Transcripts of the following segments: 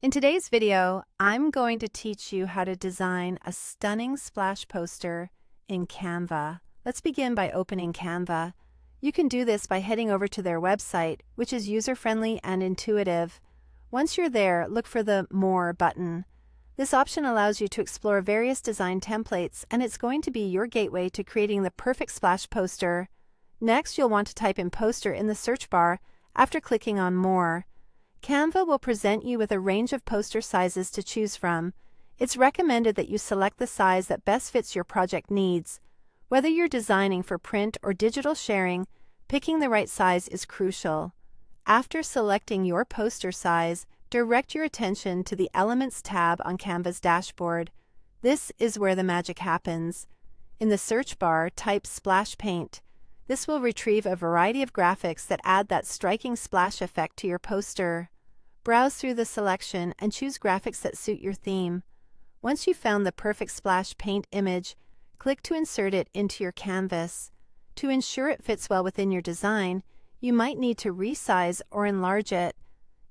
In today's video, I'm going to teach you how to design a stunning splash poster in Canva. Let's begin by opening Canva. You can do this by heading over to their website, which is user-friendly and intuitive. Once you're there, look for the More button. This option allows you to explore various design templates, and it's going to be your gateway to creating the perfect splash poster. Next, you'll want to type in poster in the search bar after clicking on More. Canva will present you with a range of poster sizes to choose from. It's recommended that you select the size that best fits your project needs. Whether you're designing for print or digital sharing, picking the right size is crucial. After selecting your poster size, direct your attention to the Elements tab on Canva's dashboard. This is where the magic happens. In the search bar, type Splash Paint. This will retrieve a variety of graphics that add that striking splash effect to your poster. Browse through the selection and choose graphics that suit your theme. Once you've found the perfect splash paint image, click to insert it into your canvas. To ensure it fits well within your design, you might need to resize or enlarge it.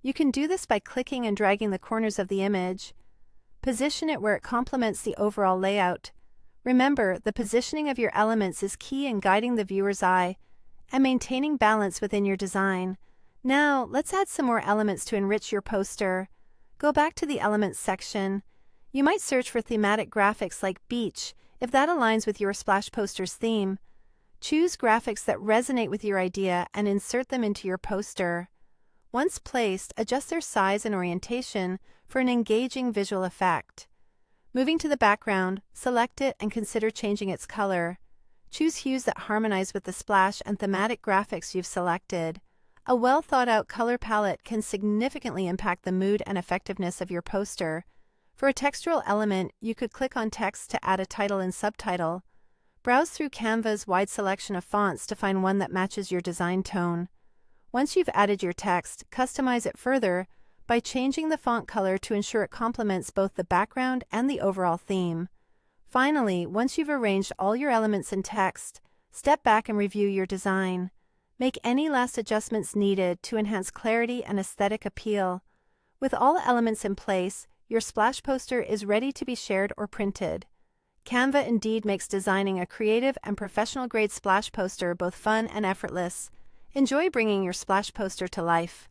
You can do this by clicking and dragging the corners of the image. Position it where it complements the overall layout. Remember, the positioning of your elements is key in guiding the viewer's eye and maintaining balance within your design. Now, let's add some more elements to enrich your poster. Go back to the Elements section. You might search for thematic graphics like beach, if that aligns with your splash poster's theme. Choose graphics that resonate with your idea and insert them into your poster. Once placed, adjust their size and orientation for an engaging visual effect. Moving to the background, select it and consider changing its color. Choose hues that harmonize with the splash and thematic graphics you've selected. A well-thought-out color palette can significantly impact the mood and effectiveness of your poster. For a textural element, you could click on text to add a title and subtitle. Browse through Canva's wide selection of fonts to find one that matches your design tone. Once you've added your text, customize it further by changing the font color to ensure it complements both the background and the overall theme. Finally, once you've arranged all your elements and text, step back and review your design. Make any last adjustments needed to enhance clarity and aesthetic appeal. With all elements in place, your splash poster is ready to be shared or printed. Canva indeed makes designing a creative and professional-grade splash poster both fun and effortless. Enjoy bringing your splash poster to life.